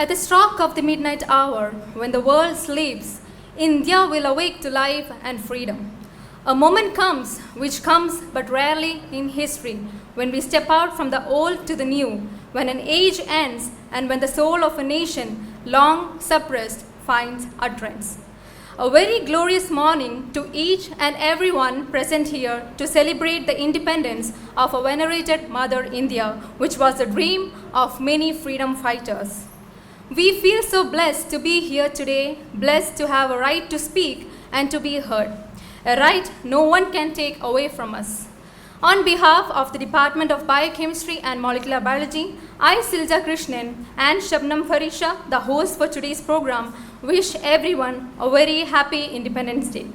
At the stroke of the midnight hour, when the world sleeps, India will awake to life and freedom. A moment comes, which comes but rarely in history, when we step out from the old to the new, when an age ends and when the soul of a nation, long suppressed, finds utterance. A very glorious morning to each and everyone present here to celebrate the independence of our venerated Mother India, which was the dream of many freedom fighters. We feel so blessed to be here today, blessed to have a right to speak and to be heard, a right no one can take away from us. On behalf of the Department of Biochemistry and Molecular Biology, I, Silja Krishnan and Shabnam Farisha, the host for today's program, wish everyone a very happy Independence Day.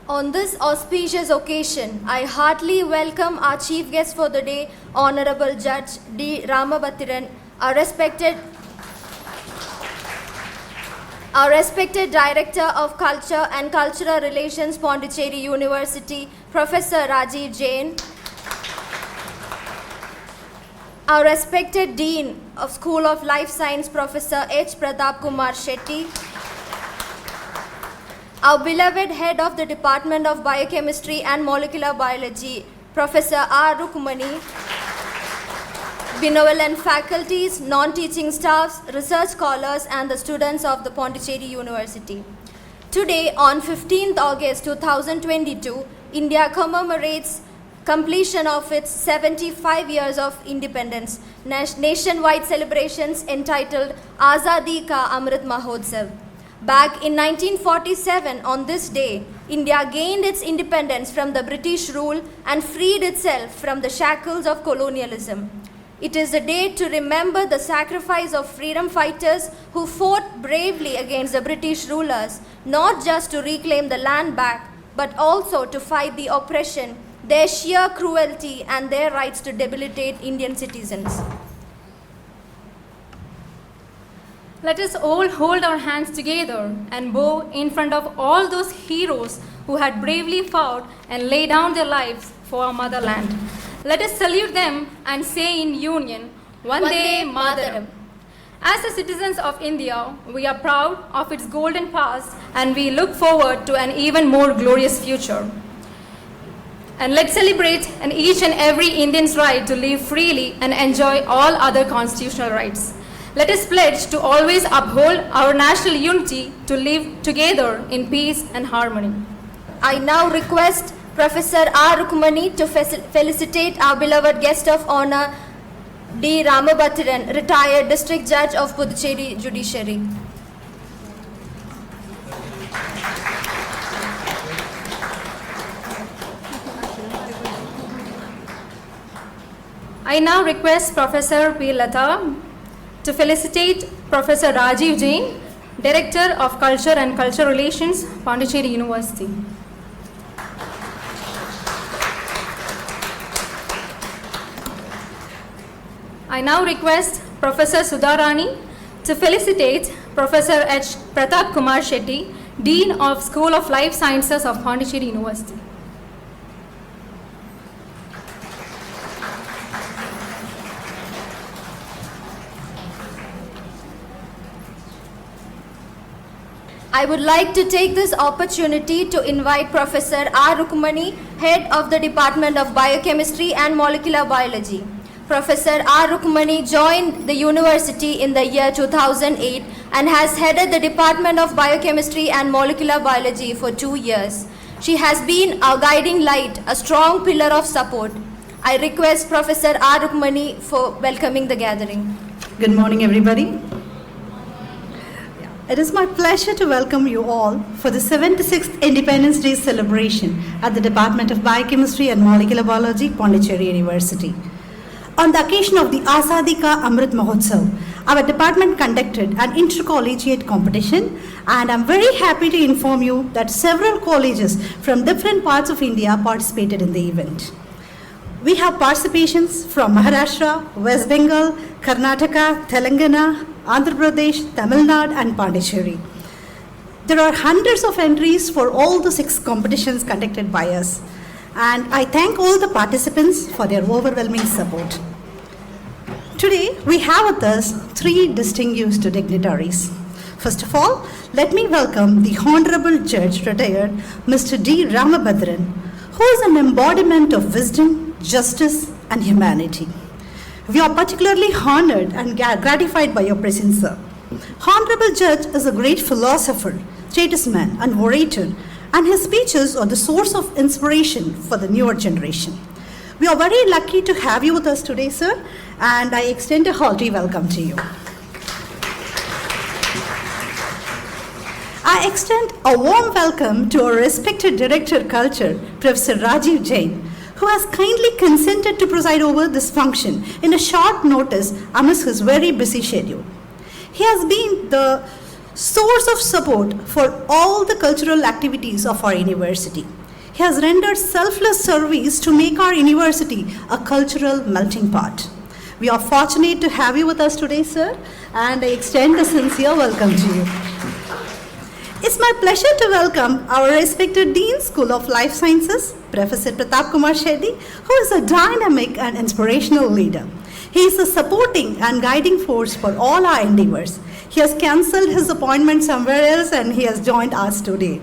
On this auspicious occasion, I heartily welcome our chief guest for the day, Honorable Judge D. Ramabhathiran, our respected Director of Culture and Cultural Relations, Pondicherry University, Professor Rajiv Jain, our respected Dean of School of Life Science, Professor H. Pratap Kumar Shetty, our beloved Head of the Department of Biochemistry and Molecular Biology, Professor R. Rukmani, benevolent faculties, non-teaching staffs, research scholars, and the students of the Pondicherry University. Today, on 15th August 2022, India commemorates completion of its 75 years of independence, nationwide celebrations entitled Azadi Ka Amrit Mahotsav. Back in 1947, on this day, India gained its independence from the British rule and freed itself from the shackles of colonialism. It is a day to remember the sacrifice of freedom fighters who fought bravely against the British rulers, not just to reclaim the land back, but also to fight the oppression, their sheer cruelty, and their rights to debilitate Indian citizens. Let us all hold our hands together and bow in front of all those heroes who had bravely fought and laid down their lives for our motherland. Let us salute them and say in union, Vande Mataram. As the citizens of India, we are proud of its golden past and we look forward to an even more glorious future. And let's celebrate each and every Indian's right to live freely and enjoy all other constitutional rights. Let us pledge to always uphold our national unity, to live together in peace and harmony. I now request Professor R. Rukmani to felicitate our beloved guest of honor, D. Ramabhathiran, retired District Judge of Puducherry Judiciary. I now request Professor P. Lata to felicitate Professor Rajiv Jain, Director of Culture and Cultural Relations, Pondicherry University. I now request Professor Sudharani to felicitate Professor H. Pratap Kumar Shetty, Dean of School of Life Sciences of Pondicherry University. I would like to take this opportunity to invite Professor R. Rukmani, Head of the Department of Biochemistry and Molecular Biology. Professor R. Rukmani joined the university in the year 2008 and has headed the Department of Biochemistry and Molecular Biology for 2 years. She has been our guiding light, a strong pillar of support. I request Professor R. Rukmani for welcoming the gathering. Good morning, everybody. It is my pleasure to welcome you all for the 76th Independence Day celebration at the Department of Biochemistry and Molecular Biology, Pondicherry University. On the occasion of the Azadi Ka Amrit Mahotsav, our department conducted an intercollegiate competition, and I'm very happy to inform you that several colleges from different parts of India participated in the event. We have participations from Maharashtra, West Bengal, Karnataka, Telangana, Andhra Pradesh, Tamil Nadu, and Pondicherry. There are hundreds of entries for all the 6 competitions conducted by us, and I thank all the participants for their overwhelming support. Today, we have with us three distinguished dignitaries. First of all, let me welcome the Honorable Judge Retired Mr. D. Ramabhadran, who is an embodiment of wisdom, justice, and humanity. We are particularly honored and gratified by your presence, sir. Honorable Judge is a great philosopher, statesman, and orator, and his speeches are the source of inspiration for the newer generation. We are very lucky to have you with us today, sir, and I extend a hearty welcome to you. I extend a warm welcome to our respected Director Culture, Professor Rajiv Jain, who has kindly consented to preside over this function in a short notice amidst his very busy schedule. He has been the source of support for all the cultural activities of our university. He has rendered selfless service to make our university a cultural melting pot. We are fortunate to have you with us today, sir, and I extend a sincere welcome to you. It's my pleasure to welcome our respected Dean, School of Life Sciences, Professor Pratap Kumar Shetty, who is a dynamic and inspirational leader. He is a supporting and guiding force for all our endeavors. He has cancelled his appointment somewhere else and he has joined us today.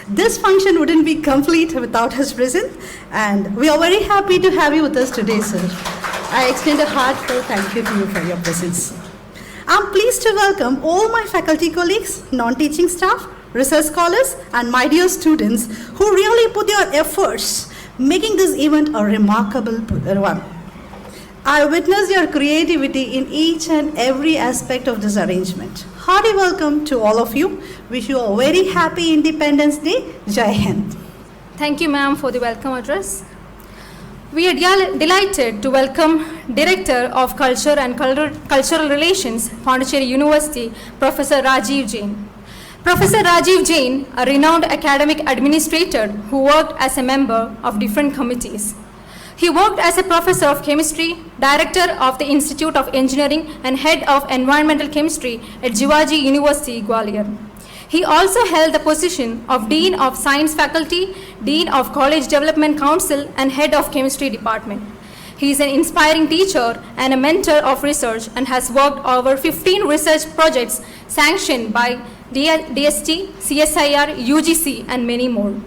This function wouldn't be complete without his presence, and we are very happy to have you with us today, sir. I extend a heartfelt thank you to you for your presence. I'm pleased to welcome all my faculty colleagues, non-teaching staff, research scholars, and my dear students who really put their efforts making this event a remarkable one. I witnessed your creativity in each and every aspect of this arrangement. Hearty welcome to all of you. Wish you a very happy Independence Day. Jai Hind. Thank you, ma'am, for the welcome address. We are delighted to welcome Director of Culture and Cultural Relations, Pondicherry University, Professor Rajiv Jain. Professor Rajiv Jain, a renowned academic administrator who worked as a member of different committees. He worked as a professor of chemistry, director of the Institute of Engineering, and head of environmental chemistry at Jivaji University, Gwalior. He also held the position of Dean of Science Faculty, Dean of College Development Council, and Head of Chemistry Department. He is an inspiring teacher and a mentor of research and has worked over 15 research projects sanctioned by DST, CSIR, UGC, and many more.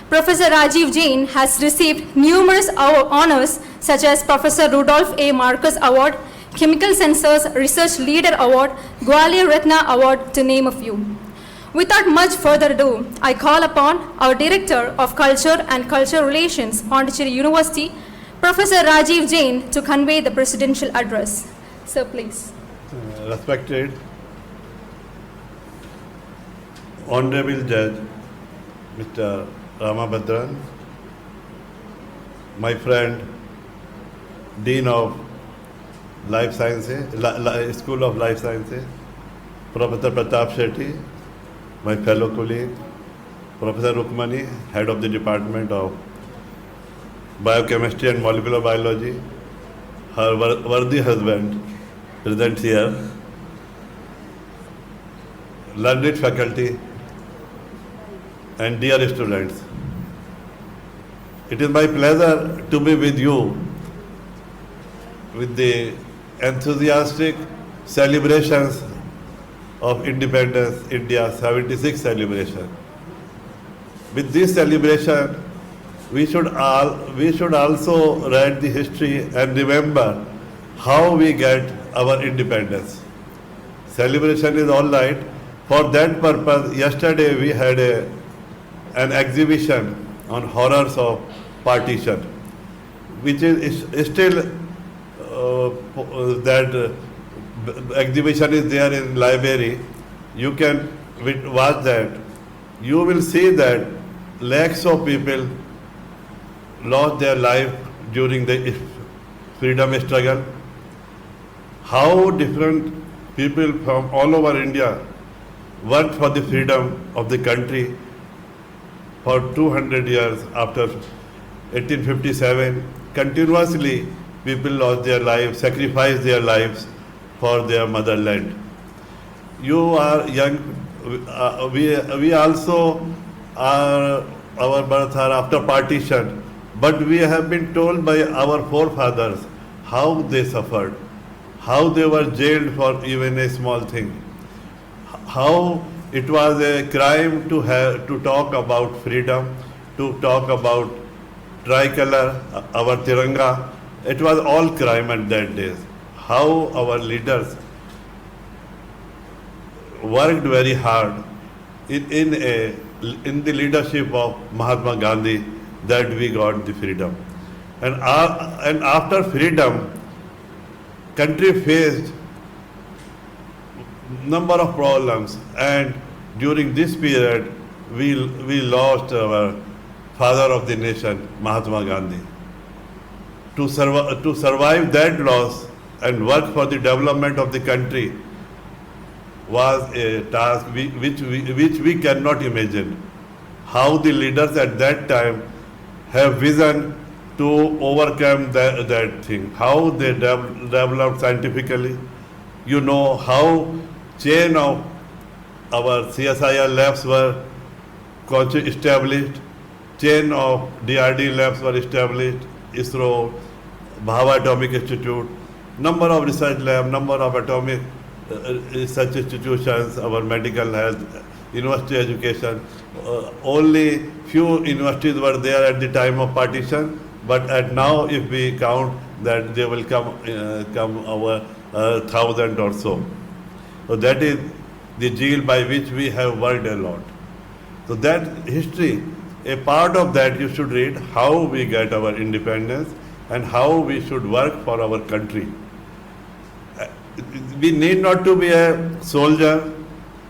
Professor Rajiv Jain has received numerous honors such as Professor Rudolph A. Marcus Award, Chemical Sensors Research Leader Award, Gwalior Ratna Award, to name a few. Without much further ado, I call upon our Director of Culture and Cultural Relations, Pondicherry University, Professor Rajiv Jain, to convey the presidential address. Sir, please. Respected Honorable Judge, Mr. Ramabhadran, my friend, Dean of Life Sciences, School of Life Sciences, Professor Pratap Shetty, my fellow colleague, Professor Rukmani, Head of the Department of Biochemistry and Molecular Biology, her worthy husband, present here, learned faculty, and dear students. It is my pleasure to be with you with the enthusiastic celebrations of Independence, India's 76th celebration. With this celebration, we should also write the history and remember how we get our independence. Celebration is all right. For that purpose, yesterday we had an exhibition on horrors of partition, which is still that exhibition is there in library. You can watch that. You will see that lakhs of people lost their life during the freedom struggle. How different people from all over India worked for the freedom of the country for 200 years after 1857. Continuously, people lost their lives, sacrificed their lives for their motherland. You are young. We also are, our birth are after partition, but we have been told by our forefathers how they suffered, how they were jailed for even a small thing, how it was a crime to talk about freedom, to talk about tricolor, our Tiranga. It was all crime at that days. How our leaders worked very hard in the leadership of Mahatma Gandhi that we got the freedom. And after freedom, country faced number of problems, and during this period we lost our father of the nation, Mahatma Gandhi. To survive that loss and work for the development of the country was a task which we cannot imagine. How the leaders at that time have vision to overcome that thing, how they developed scientifically. You know how chain of our CSIR labs were established, chain of DRD labs were established, ISRO, Bhava Atomic Institute, number of research labs, number of atomic research institutions, our medical health, university education. Only few universities were there at the time of partition, but at now if we count that they will come over 1,000 or so. So that is the zeal by which we have worked a lot. So that history, a part of that you should read how we get our independence and how we should work for our country. We need not to be a soldier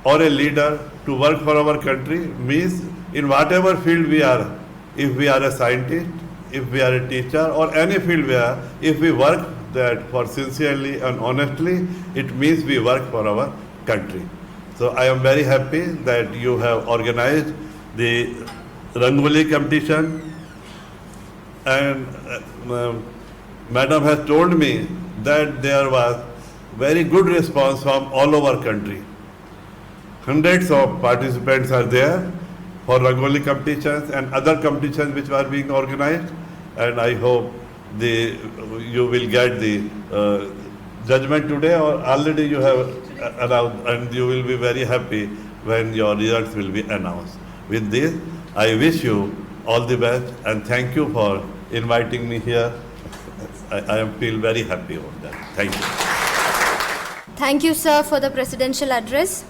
or a leader to work for our country. Means in whatever field we are, if we are a scientist, if we are a teacher or any field we are, if we work that for sincerely and honestly, it means we work for our country. So I am very happy that you have organized the Rangoli competition, and Madam has told me that there was very good response from all over country. Hundreds of participants are there for Rangoli competitions and other competitions which are being organized, and I hope you will get the judgment today, or already you have announced, and you will be very happy when your results will be announced. With this, I wish you all the best and thank you for inviting me here. I feel very happy about that. Thank you. Thank you, sir, for the presidential address.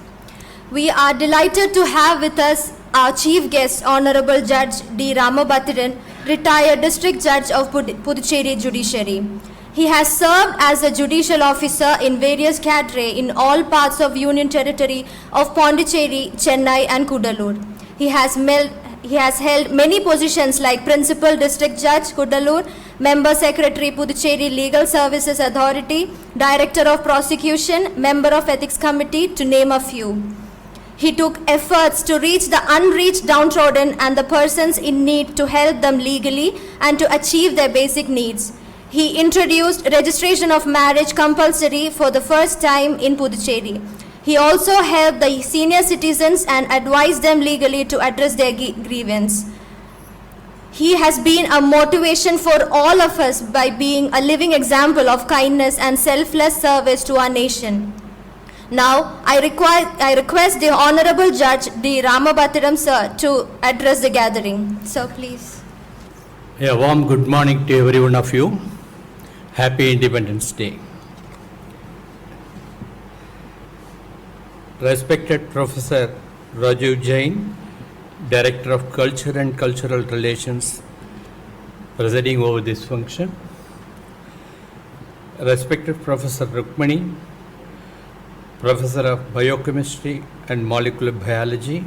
We are delighted to have with us our chief guest, Honorable Judge D. Ramabhathiran, retired District Judge of Puducherry Judiciary. He has served as a judicial officer in various cadre in all parts of Union Territory of Pondicherry, Chennai and Kudalur. He has held many positions like Principal District Judge, Kudalur, Member Secretary, Puducherry Legal Services Authority, Director of Prosecution, Member of Ethics Committee, to name a few. He took efforts to reach the unreached, downtrodden and the persons in need to help them legally and to achieve their basic needs. He introduced registration of marriage compulsory for the first time in Puducherry. He also helped the senior citizens and advised them legally to address their grievance. He has been a motivation for all of us by being a living example of kindness and selfless service to our nation. Now, I request the Honorable Judge D. Ramabhathiran, sir, to address the gathering. Sir, please. A warm good morning to every one of you. Happy Independence Day. Respected Professor Rajiv Jain, Director of Culture and Cultural Relations, presiding over this function. Respected Professor Rukmani, Professor of Biochemistry and Molecular Biology.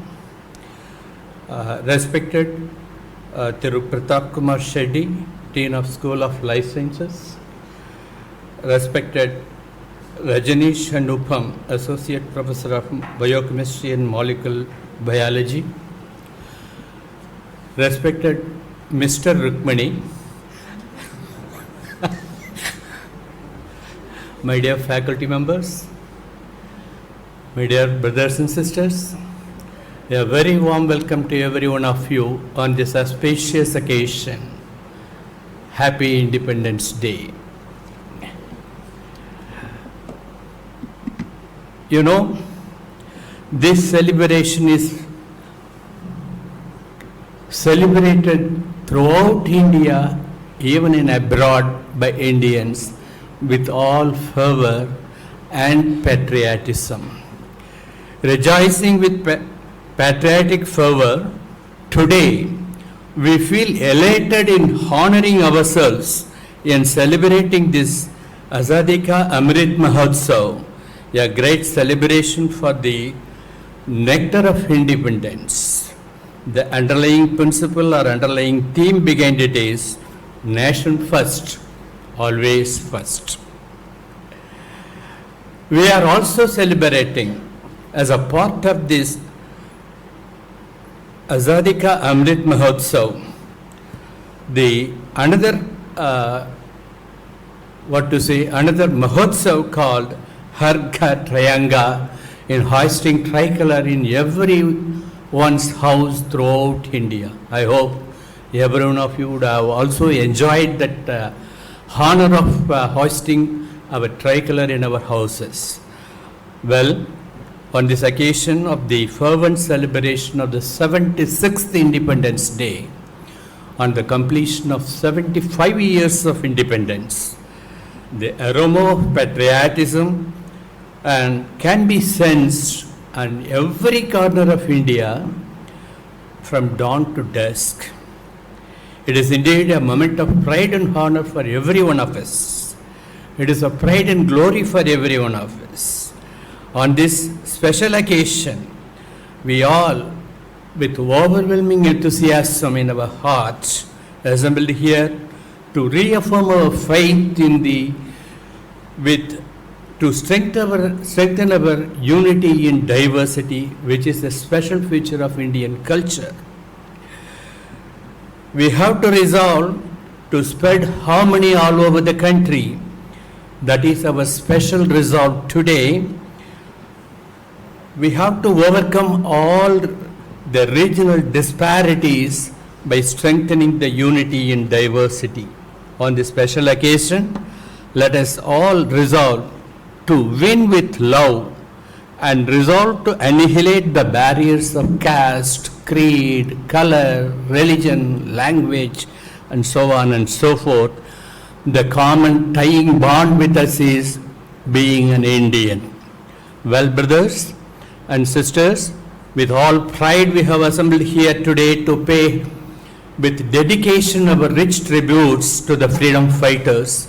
Respected Thiru Pratap Kumar Shetty, Dean of School of Life Sciences. Respected Rajanish Anupam, Associate Professor of Biochemistry and Molecular Biology. Respected Mr. Rukmani, my dear faculty members, my dear brothers and sisters, a very warm welcome to every one of you on this auspicious occasion. Happy Independence Day. You know, this celebration is celebrated throughout India, even in abroad, by Indians with all fervor and patriotism. Rejoicing with patriotic fervor, today we feel elated in honoring ourselves in celebrating this Azadi Ka Amrit Mahotsav, a great celebration for the nectar of independence. The underlying principle or underlying theme behind it is nation first, always first. We are also celebrating as a part of this Azadi Ka Amrit Mahotsav, the another another Mahotsav called Har Ghar Trayanga, in hoisting tricolor in everyone's house throughout India. I hope every one of you would have also enjoyed that honor of hoisting our tricolor in our houses. Well, on this occasion of the fervent celebration of the 76th Independence Day, on the completion of 75 years of independence, the aroma of patriotism can be sensed on every corner of India from dawn to dusk. It is indeed a moment of pride and honor for every one of us. It is a pride and glory for every one of us. On this special occasion, we all, with overwhelming enthusiasm in our hearts, assembled here to reaffirm our faith to strengthen our unity in diversity, which is a special feature of Indian culture. We have to resolve to spread harmony all over the country. That is our special resolve today. We have to overcome all the regional disparities by strengthening the unity in diversity. On this special occasion, let us all resolve to win with love and resolve to annihilate the barriers of caste, creed, color, religion, language, and so on and so forth. The common tying bond with us is being an Indian. Well, brothers and sisters, with all pride we have assembled here today to pay with dedication our rich tributes to the freedom fighters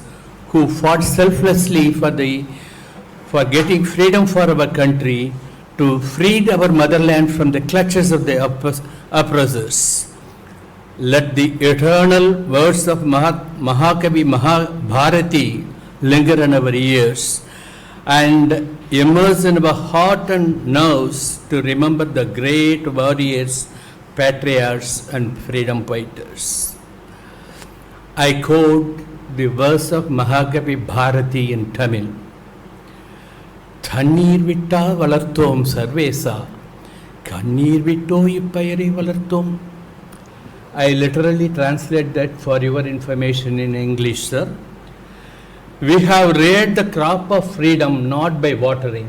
who fought selflessly for getting freedom for our country, to free our motherland from the clutches of the oppressors. Let the eternal words of Mahakavi Mahabharati linger in our ears and immerse in our heart and nerves to remember the great warriors, patriots, and freedom fighters. I quote the verse of Mahakavi Bharati in Tamil. Thannir vitta valarthom sarvesa, kannir vitto ippayare valarthom. I literally translate that for your information in English, sir. We have reared the crop of freedom not by watering,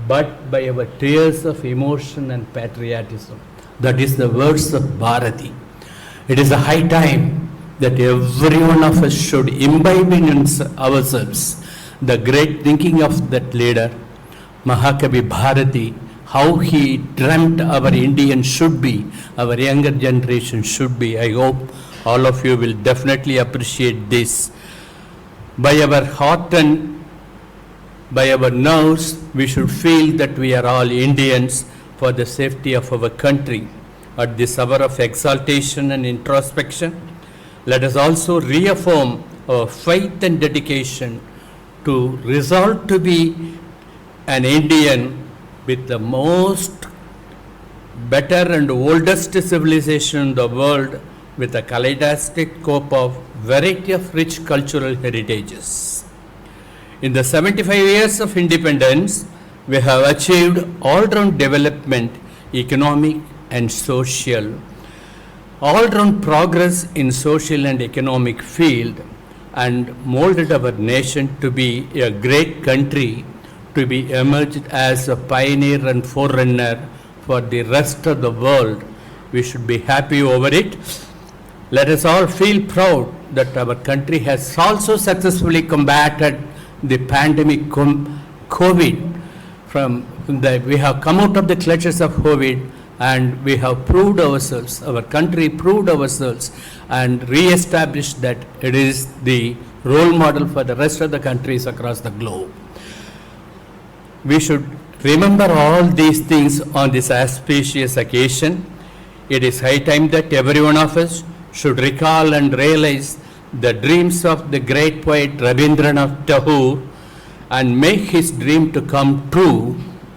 but by our tears of emotion and patriotism. That is the words of Bharati. It is a high time that every one of us should imbibe in ourselves the great thinking of that leader, Mahakavi Bharati, how he dreamt our Indian should be, our younger generation should be. I hope all of you will definitely appreciate this. By our heart and by our nerves, we should feel that we are all Indians for the safety of our country. At this hour of exaltation and introspection, let us also reaffirm our faith and dedication to resolve to be an Indian with the most better and oldest civilization in the world, with a kaleidoscope of variety of rich cultural heritages. In the 75 years of independence, we have achieved all-round development, economic and social, all-round progress in social and economic field, and molded our nation to be a great country to be emerged as a pioneer and forerunner for the rest of the world. We should be happy over it. Let us all feel proud that our country has also successfully combated the pandemic COVID. We have come out of the clutches of COVID, and we have proved ourselves, our country proved ourselves, and re-established that it is the role model for the rest of the countries across the globe. We should remember all these things on this auspicious occasion. It is high time that every one of us should recall and realize the dreams of the great poet Rabindranath Tagore and make his dream to come true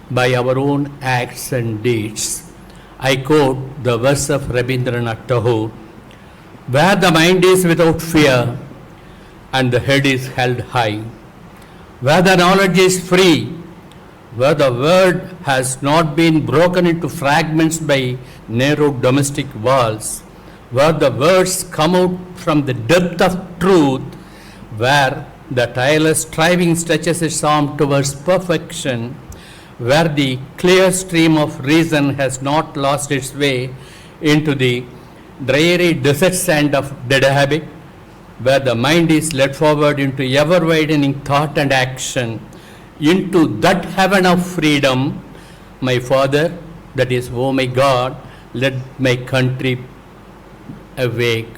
by our own acts and deeds. I quote the verse of Rabindranath Tagore, "Where the mind is without fear and the head is held high, where the knowledge is free, where the word has not been broken into fragments by narrow domestic walls, where the words come out from the depth of truth, where the tireless striving stretches its arm towards perfection, where the clear stream of reason has not lost its way into the dreary desert sand of dead habit, where the mind is led forward into ever-widening thought and action, into that heaven of freedom, my Father, that is, oh my God, let my country awake."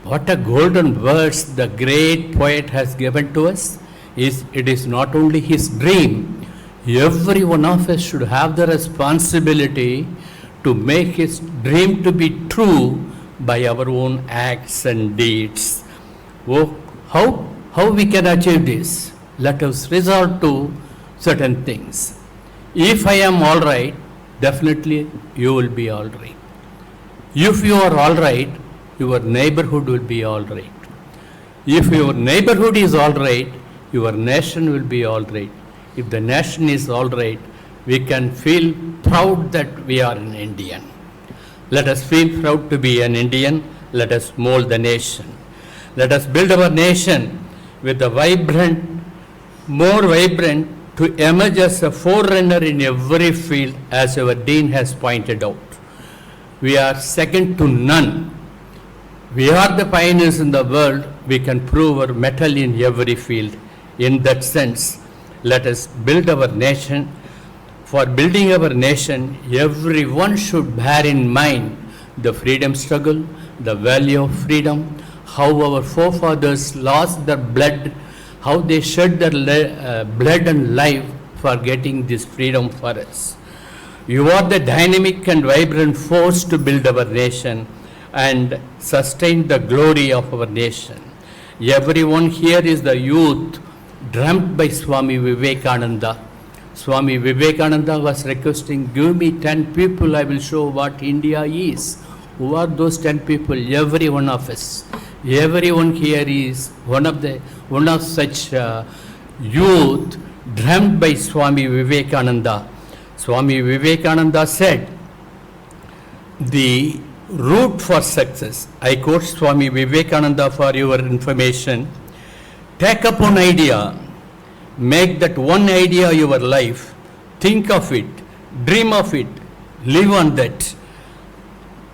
What a golden words the great poet has given to us. It is not only his dream. Every one of us should have the responsibility to make his dream to be true by our own acts and deeds. Oh, how we can achieve this? Let us resort to certain things. If I am all right, definitely you will be all right. If you are all right, your neighborhood will be all right. If your neighborhood is all right, your nation will be all right. If the nation is all right, we can feel proud that we are an Indian. Let us feel proud to be an Indian. Let us mold the nation. Let us build our nation with a more vibrant, to emerge as a forerunner in every field, as our Dean has pointed out. We are second to none. We are the pioneers in the world. We can prove our mettle in every field. In that sense, let us build our nation. For building our nation, everyone should bear in mind the freedom struggle, the value of freedom, how our forefathers lost their blood, how they shed their blood and life for getting this freedom for us. You are the dynamic and vibrant force to build our nation and sustain the glory of our nation. Everyone here is the youth dreamt by Swami Vivekananda. Swami Vivekananda was requesting, give me 10 people, I will show what India is. Who are those 10 people? Every one of us. Everyone here is one of such youth dreamt by Swami Vivekananda. Swami Vivekananda said, the route for success, I quote Swami Vivekananda for your information, take up one idea, make that one idea your life, think of it, dream of it, live on that.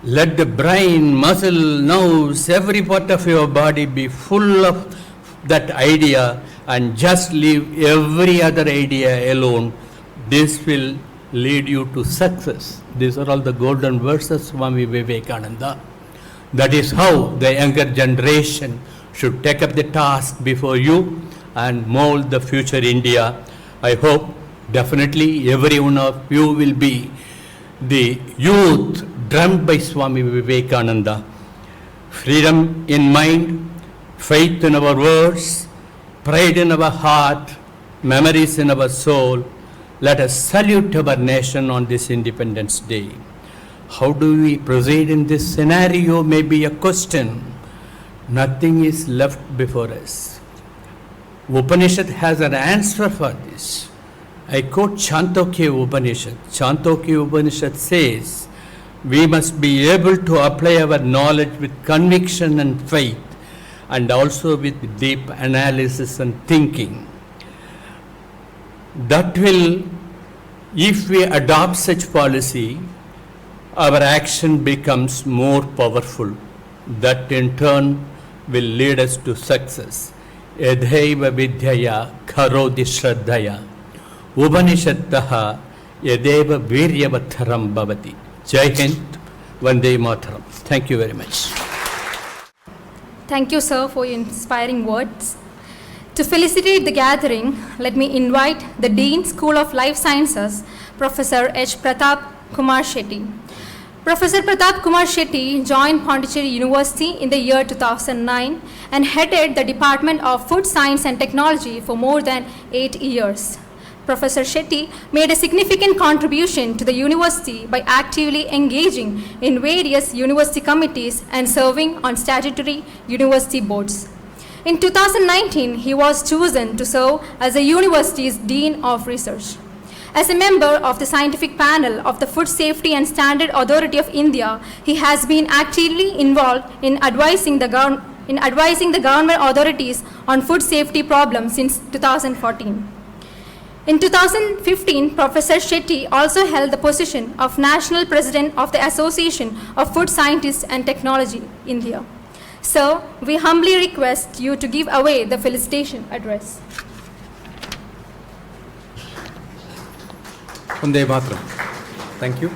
Let the brain, muscle, nerves, every part of your body be full of that idea and just leave every other idea alone. This will lead you to success. These are all the golden words of Swami Vivekananda. That is how the younger generation should take up the task before you and mold the future India. I hope definitely every one of you will be the youth dreamt by Swami Vivekananda. Freedom in mind, faith in our words, pride in our heart, memories in our soul. Let us salute our nation on this Independence Day. How do we proceed in this scenario may be a question. Nothing is left before us. Upanishad has an answer for this. I quote Chandogya Upanishad. Chandogya Upanishad says, we must be able to apply our knowledge with conviction and faith, and also with deep analysis and thinking. That will, if we adopt such policy, our action becomes more powerful. That in turn will lead us to success. Yadhaiva vidyaya kharodi shraddhaya upanishattaha yadeva viryavatharam bhavati. Jai Hind, Vande Mataram. Thank you very much. Thank you, sir, for your inspiring words. To felicitate the gathering, let me invite the Dean, School of Life Sciences, Professor H. Pratap Kumar Shetty. Professor Pratap Kumar Shetty joined Pondicherry University in the year 2009 and headed the Department of Food Science and Technology for more than 8 years. Professor Shetty made a significant contribution to the university by actively engaging in various university committees and serving on statutory university boards. In 2019, he was chosen to serve as the university's Dean of Research. As a member of the scientific panel of the Food Safety and Standard Authority of India, he has been actively involved in advising the government authorities on food safety problems since 2014. In 2015, Professor Shetty also held the position of National President of the Association of Food Scientists and Technology, India. Sir, we humbly request you to give away the felicitation address. Vande Mataram. Thank you.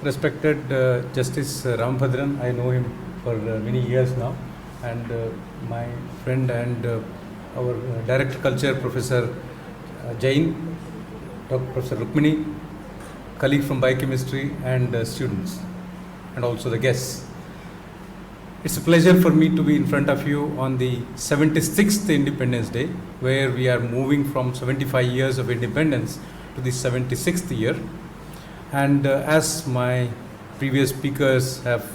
Respected Justice Ramabhadran, I know him for many years now, and my friend and our Director Culture, Professor Jain, Dr. Professor Rukmini, colleague from Biochemistry, and students, and also the guests. It's a pleasure for me to be in front of you on the 76th Independence Day, where we are moving from 75 years of independence to the 76th year. And as my previous speakers have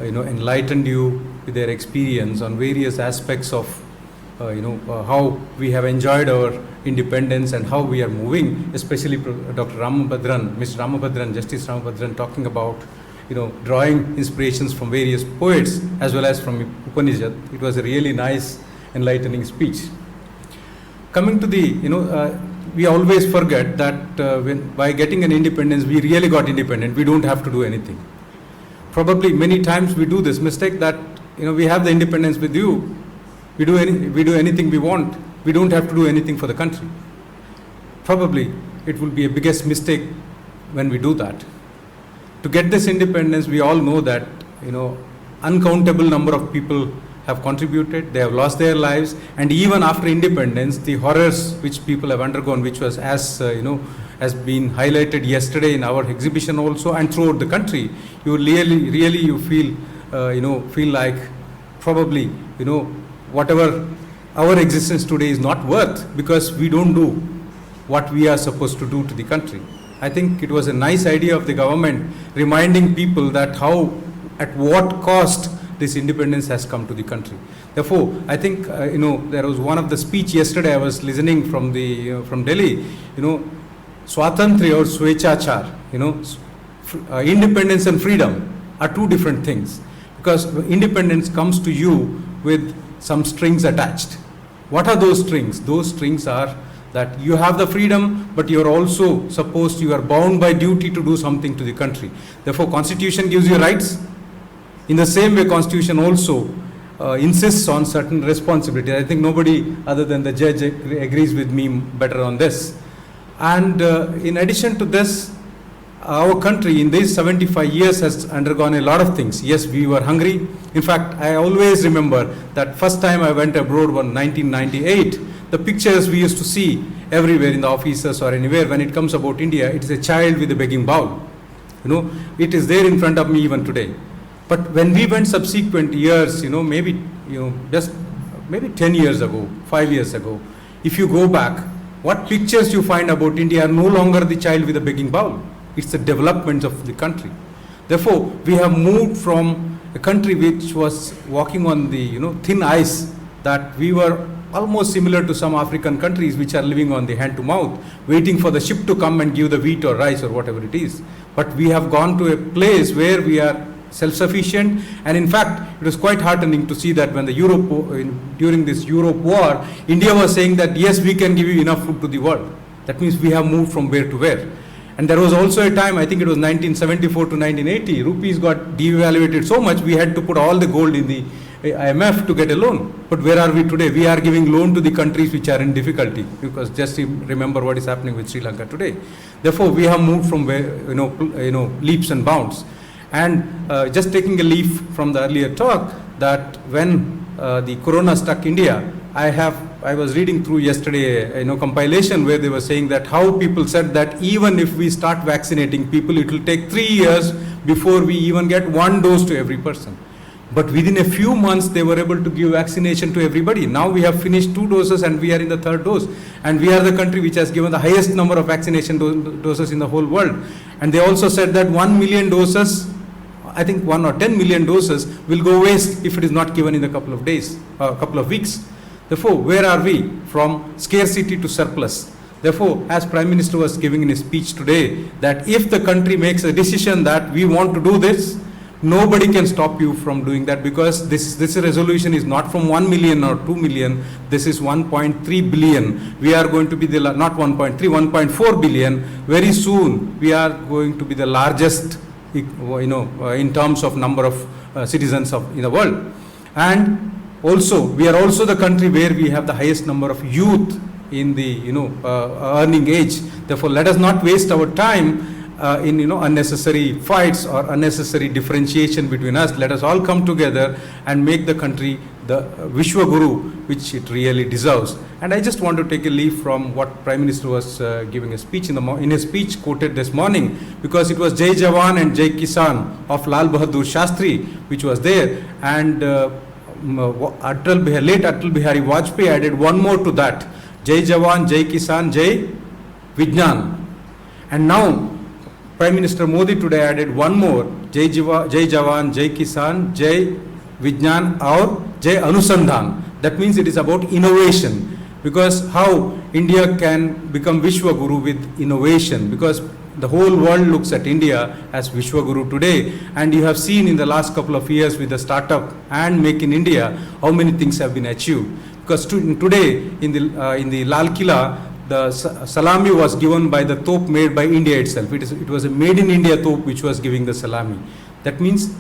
enlightened you with their experience on various aspects of how we have enjoyed our independence and how we are moving, especially Dr. Ramabhadran, Mr. Ramabhadran, Justice Ramabhadran, talking about drawing inspirations from various poets as well as from Upanishad. It was a really nice, enlightening speech. Coming to the, we always forget that by getting an independence, we really got independent. We don't have to do anything. Probably many times we do this mistake that, we have the independence with you. We do anything we want. We don't have to do anything for the country. Probably it will be a biggest mistake when we do that. To get this independence, we all know that, uncountable number of people have contributed, they have lost their lives, and even after independence, the horrors which people have undergone, which was as been highlighted yesterday in our exhibition also and throughout the country, you really you feel like probably, whatever our existence today is not worth because we don't do what we are supposed to do to the country. I think it was a nice idea of the government reminding people that at what cost this independence has come to the country. Therefore, I think, there was one of the speech yesterday I was listening from from Delhi, Swatantriya or Swechachar, independence and freedom are two different things because independence comes to you with some strings attached. What are those strings? Those strings are that you have the freedom, but you are bound by duty to do something to the country. Therefore, Constitution gives you rights. In the same way, Constitution also insists on certain responsibility. I think nobody other than the judge agrees with me better on this. And in addition to this, our country in these 75 years has undergone a lot of things. Yes, we were hungry. In fact, I always remember that first time I went abroad was 1998. The pictures we used to see everywhere in the offices or anywhere when it comes about India, it is a child with a begging bowl. It is there in front of me even today. But when we went subsequent years, maybe 10 years ago, 5 years ago, if you go back, what pictures you find about India are no longer the child with a begging bowl. It's the development of the country. Therefore, we have moved from a country which was walking on the thin ice, that we were almost similar to some African countries which are living on the hand to mouth, waiting for the ship to come and give the wheat or rice or whatever it is. But we have gone to a place where we are self-sufficient. And in fact, it was quite heartening to see that when the during this Europe war, India was saying that yes, we can give you enough food to the world. That means we have moved from where to where. And there was also a time, I think it was 1974 to 1980, rupees got devaluated so much, we had to put all the gold in the IMF to get a loan. But where are we today? We are giving loan to the countries which are in difficulty, because just remember what is happening with Sri Lanka today. Therefore, we have moved from where, leaps and bounds. And just taking a leaf from the earlier talk, that when the corona struck India, I was reading through yesterday a compilation where they were saying that how people said that even if we start vaccinating people, it will take 3 years before we even get 1 dose to every person. But within a few months, they were able to give vaccination to everybody. Now we have finished 2 doses and we are in the 3rd dose. And we are the country which has given the highest number of vaccination doses in the whole world. And they also said that 1 million doses, I think 1 or 10 million doses will go waste if it is not given in a couple of days, a couple of weeks. Therefore, where are we? From scarcity to surplus. Therefore, as Prime Minister was giving in his speech today, that if the country makes a decision that we want to do this, nobody can stop you from doing that, because this resolution is not from 1 million or 2 million. This is 1.3 billion. We are going to be not 1.3, 1.4 billion. Very soon, we are going to be the largest, in terms of number of citizens in the world. And also, we are also the country where we have the highest number of youth in the earning age. Therefore, let us not waste our time in unnecessary fights or unnecessary differentiation between us. Let us all come together and make the country the Vishwa Guru which it really deserves. And I just want to take a leaf from what Prime Minister was giving a speech in his speech quoted this morning, because it was Jai Jawan and Jai Kisan of Lal Bahadur Shastri which was there, and late Atal Bihari Vajpayee added one more to that: Jai Jawan, Jai Kisan, Jai Vijnan. And now Prime Minister Modi today added one more: Jai Jawan, Jai Kisan, Jai Vijnan or Jai Anusandhan. That means it is about innovation, because how India can become Vishwa Guru with innovation, because the whole world looks at India as Vishwa Guru today. And you have seen in the last couple of years with the startup and Make in India how many things have been achieved. Because today in the Lal Killa, the salami was given by the top made by India itself. It was a made in India top which was giving the salami. That means,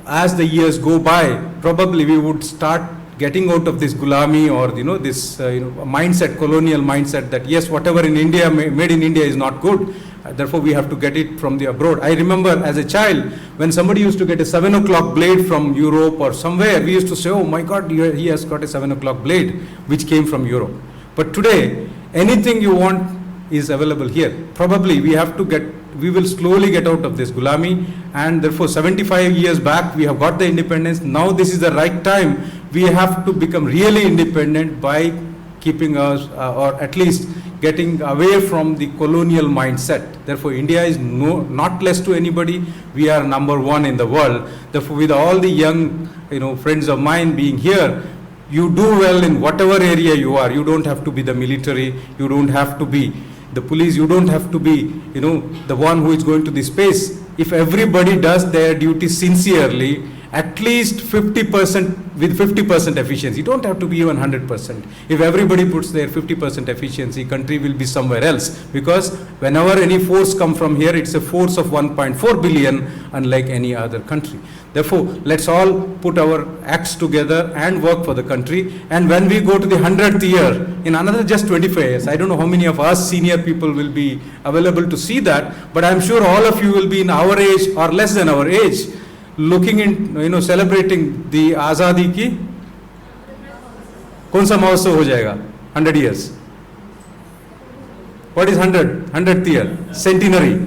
as the years go by, probably we would start getting out of this gulami or this mindset, colonial mindset, that yes, whatever in India made in India is not good. Therefore, we have to get it from the abroad. I remember as a child, when somebody used to get a 7 o'clock blade from Europe or somewhere, we used to say, oh my God, he has got a 7 o'clock blade which came from Europe. But today, anything you want is available here. Probably we will slowly get out of this gulami, and therefore 75 years back we have got the independence. Now this is the right time. We have to become really independent by keeping us, or at least getting away from the colonial mindset. Therefore, India is not less to anybody. We are number one in the world. Therefore, with all the young friends of mine being here, you do well in whatever area you are. You don't have to be the military. You don't have to be the police. You don't have to be, the one who is going to the space. If everybody does their duty sincerely, at least 50% with 50% efficiency. You don't have to be even 100%. If everybody puts their 50% efficiency, country will be somewhere else. Because whenever any force come from here, it's a force of 1.4 billion, unlike any other country. Therefore, let's all put our acts together and work for the country. And when we go to the 100th year, in another just 25 years, I don't know how many of us senior people will be available to see that, but I'm sure all of you will be in our age or less than our age, looking in, celebrating the Azadi ki, कौन सा महोत्सव हो जाएगा 100 years? What is 100th year? Centenary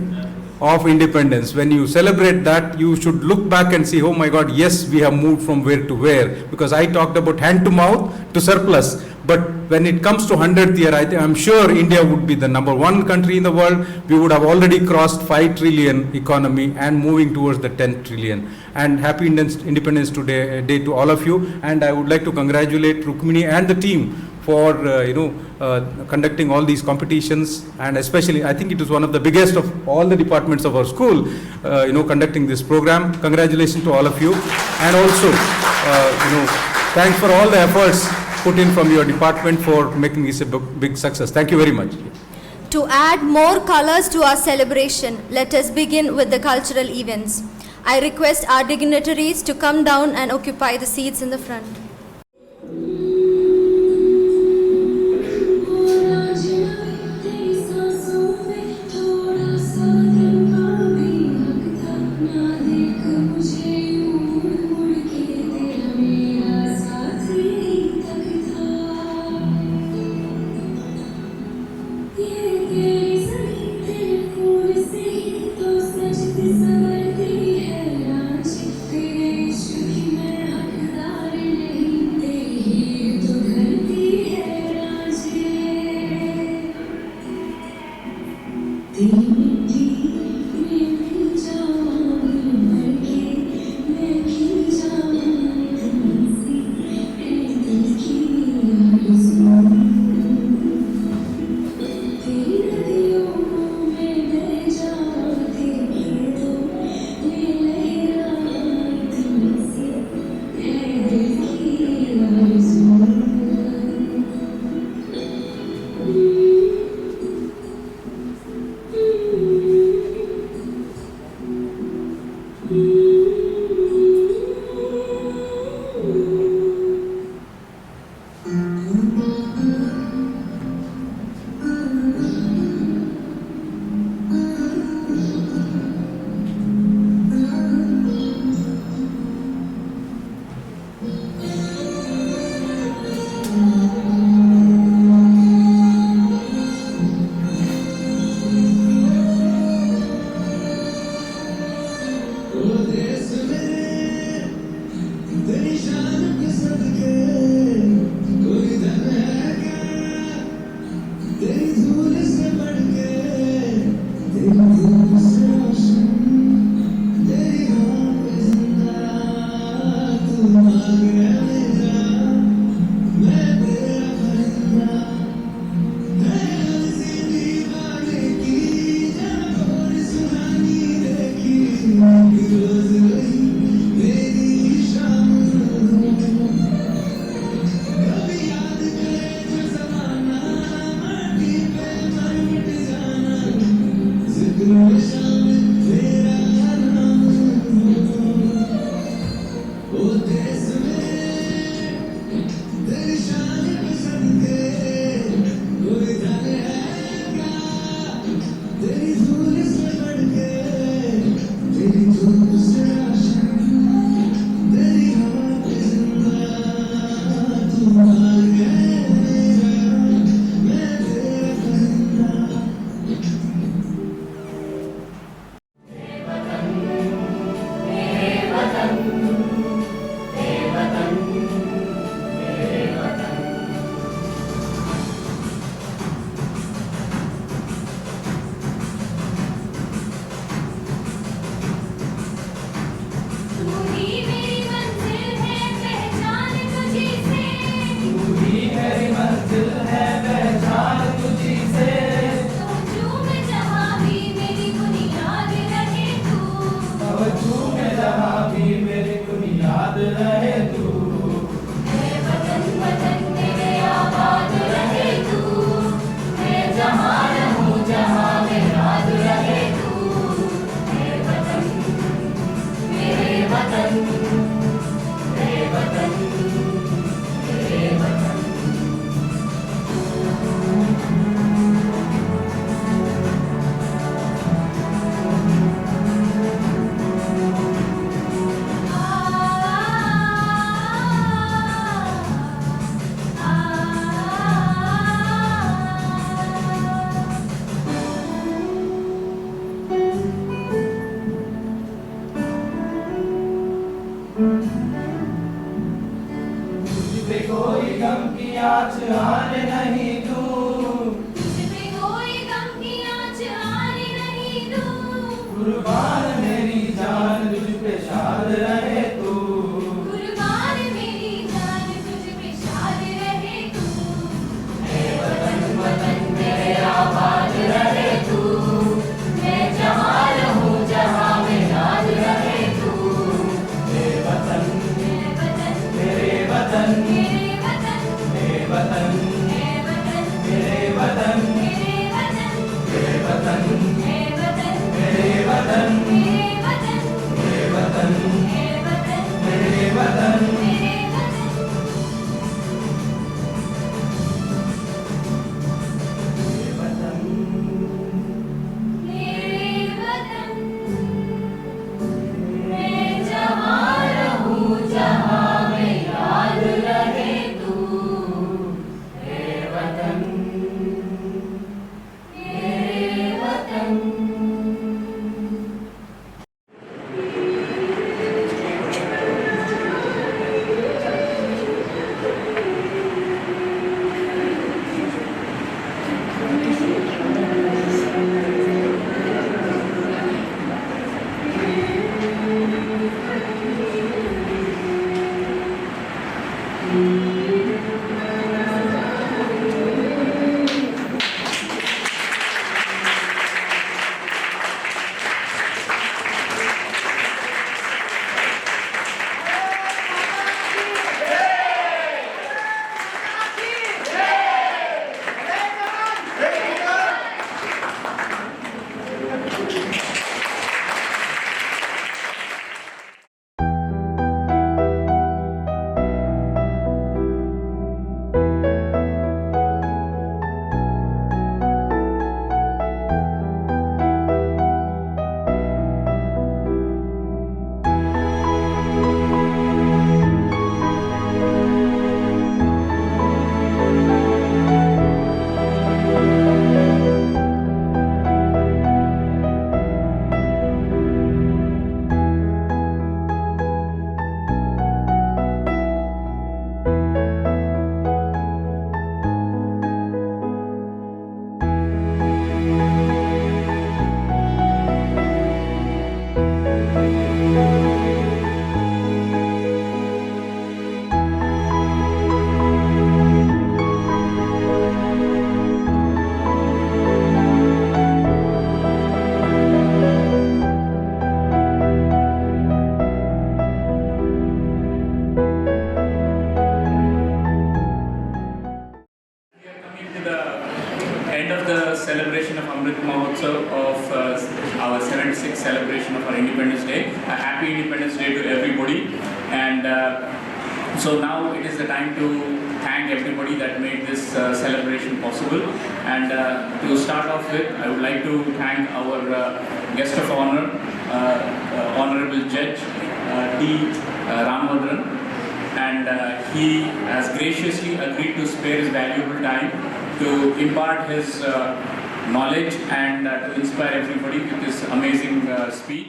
of independence. When you celebrate that, you should look back and see, oh my God, yes, we have moved from where to where. Because I talked about hand to mouth to surplus. But when it comes to 100th year, I'm sure India would be the number one country in the world. We would have already crossed 5 trillion economy and moving towards the 10 trillion. And happy Independence Day to all of you. And I would like to congratulate Rukmini and the team for conducting all these competitions, and especially I think it is one of the biggest of all the departments of our school, conducting this program. Congratulations to all of you, and also thanks for all the efforts put in from your department for making this a big success. Thank you very much. To add more colors to our celebration, let us begin with the cultural events. I request our dignitaries to come down and occupy the seats in the front. 76th celebration of our Independence Day. A happy Independence Day to everybody. And so now it is the time to thank everybody that made this celebration possible. And to start off with, I would like to thank our guest of honor, Honorable Judge D. Ramadran. And he has graciously agreed to spare his valuable time to impart his knowledge and to inspire everybody with this amazing speech.